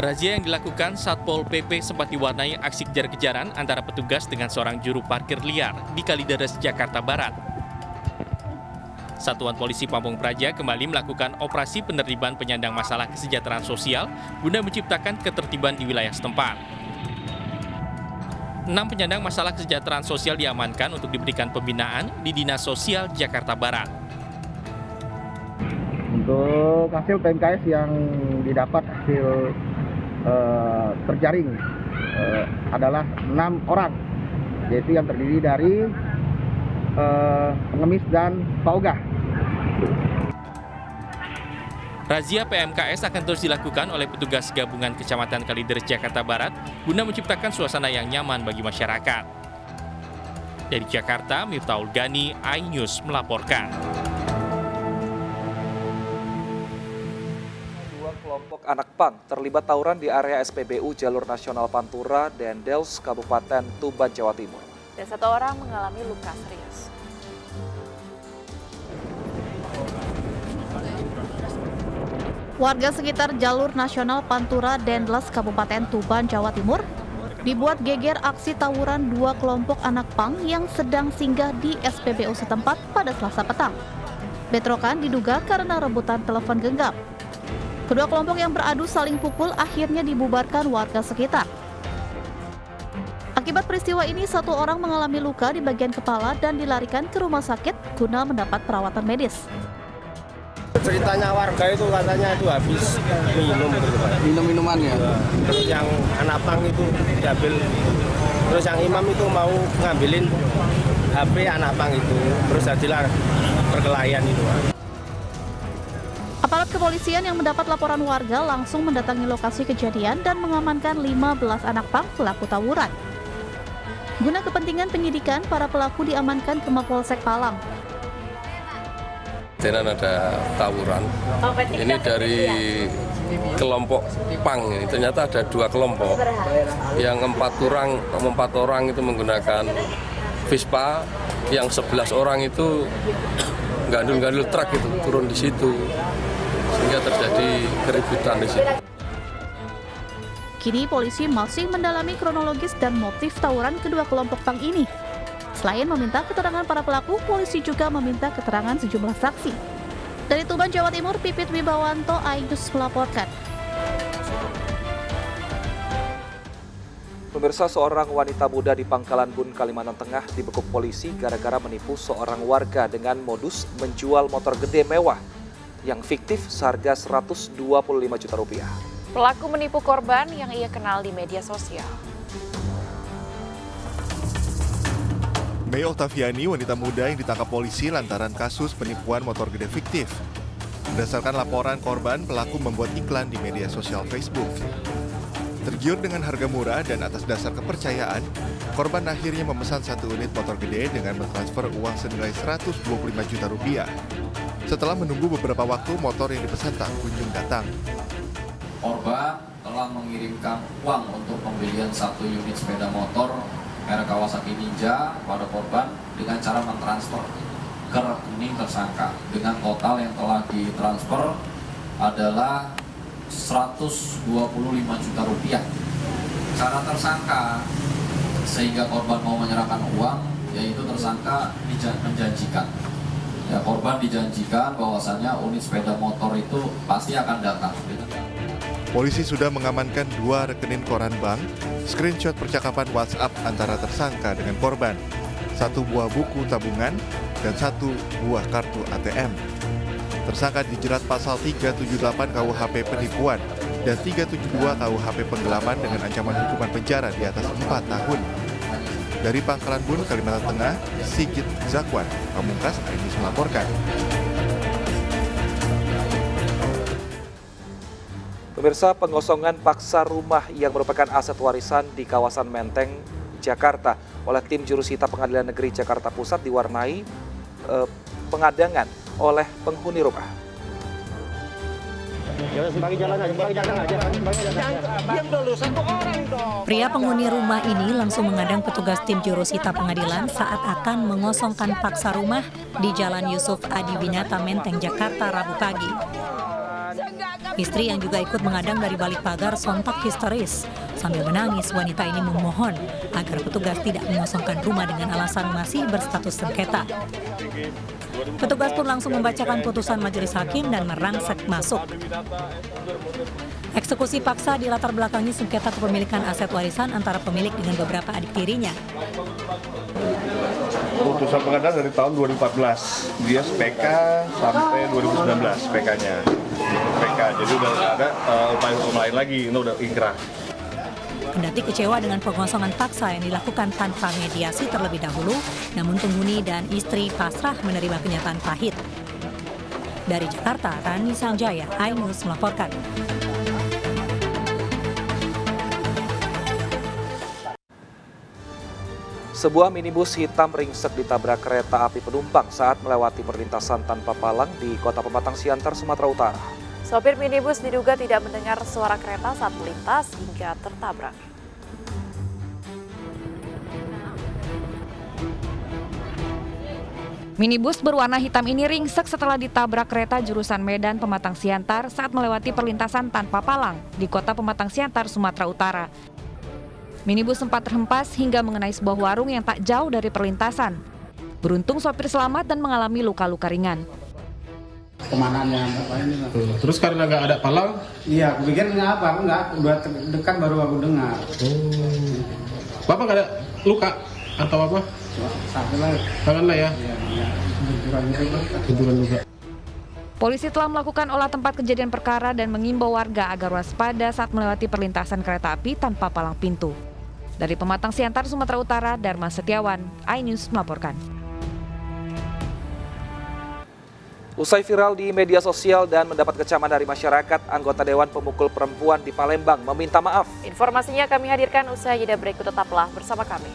Razia yang dilakukan Satpol PP sempat diwarnai aksi kejar-kejaran antara petugas dengan seorang juru parkir liar di Kalideres, Jakarta Barat. Satuan Polisi Pamung Praja kembali melakukan operasi penertiban penyandang masalah kesejahteraan sosial guna menciptakan ketertiban di wilayah setempat. 6 penyandang masalah kesejahteraan sosial diamankan untuk diberikan pembinaan di Dinas Sosial Jakarta Barat. Untuk hasil PMKS yang didapat hasil terjaring adalah 6 orang, yaitu yang terdiri dari pengemis dan paugah. Razia PMKS akan terus dilakukan oleh petugas gabungan Kecamatan Kalideres, Jakarta Barat guna menciptakan suasana yang nyaman bagi masyarakat. Dari Jakarta, Miftahul Gani, iNews melaporkan. Kelompok anak pang terlibat tawuran di area SPBU Jalur Nasional Pantura, Dendels, Kabupaten Tuban, Jawa Timur. Dan 1 orang mengalami luka serius. Warga sekitar Jalur Nasional Pantura, Dendels, Kabupaten Tuban, Jawa Timur dibuat geger aksi tawuran 2 kelompok anak pang yang sedang singgah di SPBU setempat pada Selasa petang. Bentrokan diduga karena rebutan telepon genggam. Kedua kelompok yang beradu saling pukul akhirnya dibubarkan warga sekitar. Akibat peristiwa ini 1 orang mengalami luka di bagian kepala dan dilarikan ke rumah sakit guna mendapat perawatan medis. Ceritanya warga itu katanya itu habis minum gitu Pak. Minum-minuman ya? Terus yang anak pang itu diambil, terus yang imam itu mau ngambilin HP anak pang itu, terus jadilah perkelahian itu Pak. Aparat kepolisian yang mendapat laporan warga langsung mendatangi lokasi kejadian dan mengamankan 15 anak pang pelaku tawuran. Guna kepentingan penyidikan, para pelaku diamankan ke Mapolsek Palang. Ada tawuran. Ini dari kelompok pang ini. Ternyata ada 2 kelompok. Yang 4 orang itu menggunakan Vespa, yang 11 orang itu gandul-gandul truk itu turun di situ. Sehingga terjadi keributan di situ. Kini polisi masih mendalami kronologis dan motif tawuran kedua kelompok pang ini. Selain meminta keterangan para pelaku, polisi juga meminta keterangan sejumlah saksi. Dari Tuban, Jawa Timur, Pipit Wibawanto, iNews melaporkan. Pemirsa, seorang wanita muda di Pangkalan Bun, Kalimantan Tengah dibekuk polisi gara-gara menipu seorang warga dengan modus menjual motor gede mewah yang fiktif seharga Rp125 juta. Pelaku menipu korban yang ia kenal di media sosial. Mei Oktaviani, wanita muda yang ditangkap polisi lantaran kasus penipuan motor gede fiktif. Berdasarkan laporan korban, pelaku membuat iklan di media sosial Facebook. Tergiur dengan harga murah dan atas dasar kepercayaan, korban akhirnya memesan 1 unit motor gede dengan mentransfer uang senilai Rp125 juta. Setelah menunggu beberapa waktu, motor yang dipesan tak kunjung datang. Korban telah mengirimkan uang untuk pembelian 1 unit sepeda motor merek Kawasaki Ninja pada korban dengan cara mentransfer ke rekening tersangka dengan total yang telah ditransfer adalah Rp125 juta. Cara tersangka sehingga korban mau menyerahkan uang, yaitu tersangka menjanjikan. Ya, korban dijanjikan bahwasannya unit sepeda motor itu pasti akan datang. Polisi sudah mengamankan 2 rekening koran bank, screenshot percakapan WhatsApp antara tersangka dengan korban, 1 buah buku tabungan, dan 1 buah kartu ATM. Tersangka dijerat pasal 378 KUHP penipuan dan 372 KUHP penggelapan dengan ancaman hukuman penjara di atas 4 tahun. Dari Pangkalan Bun, Kalimantan Tengah, Sigit Zakwan, Pamungkas, iNews melaporkan. Pemirsa, pengosongan paksa rumah yang merupakan aset warisan di kawasan Menteng, Jakarta oleh tim jurusita Pengadilan Negeri Jakarta Pusat diwarnai pengadangan oleh penghuni rumah. Pria penghuni rumah ini langsung mengadang petugas tim jurusita pengadilan saat akan mengosongkan paksa rumah di Jalan Yusuf Adiwinata, Menteng, Jakarta, Rabu pagi. Istri yang juga ikut mengadang dari balik pagar sontak histeris. Sambil menangis, wanita ini memohon agar petugas tidak mengosongkan rumah dengan alasan masih berstatus sengketa. Petugas pun langsung membacakan putusan majelis hakim dan merangsek masuk. Eksekusi paksa dilatar belakangi sengketa kepemilikan aset warisan antara pemilik dengan beberapa adik tirinya. Putusan pengadilan dari tahun 2014, dia PK sampai 2019 PK-nya. PK, jadi udah ada upaya hukum lain lagi, ini udah inkrah. Kendati kecewa dengan pengosongan paksa yang dilakukan tanpa mediasi terlebih dahulu, namun penghuni dan istri pasrah menerima kenyataan pahit. Dari Jakarta, Rani Sanjaya, iNews melaporkan. Sebuah minibus hitam ringsek ditabrak kereta api penumpang saat melewati perlintasan tanpa palang di Kota Pematang Siantar, Sumatera Utara. Sopir minibus diduga tidak mendengar suara kereta saat melintas hingga tertabrak. Minibus berwarna hitam ini ringsek setelah ditabrak kereta jurusan Medan Pematang Siantar saat melewati perlintasan tanpa palang di Kota Pematang Siantar, Sumatera Utara. Minibus sempat terhempas hingga mengenai sebuah warung yang tak jauh dari perlintasan. Beruntung sopir selamat dan mengalami luka-luka ringan. Kemanaannya ini? Terus karena nggak ada palang? Iya, aku pikir apa? Aku nggak, udah dekat baru aku dengar. Bapak nggak ada luka atau apa? Tangan lah ya? Iya. Benturan luka. Polisi telah melakukan olah tempat kejadian perkara dan mengimbau warga agar waspada saat melewati perlintasan kereta api tanpa palang pintu. Dari Pematang Siantar, Sumatera Utara, Dharma Setiawan, iNews melaporkan. Usai viral di media sosial dan mendapat kecaman dari masyarakat, anggota Dewan Pemukul Perempuan di Palembang meminta maaf. Informasinya kami hadirkan usai jeda berikut, tetaplah bersama kami.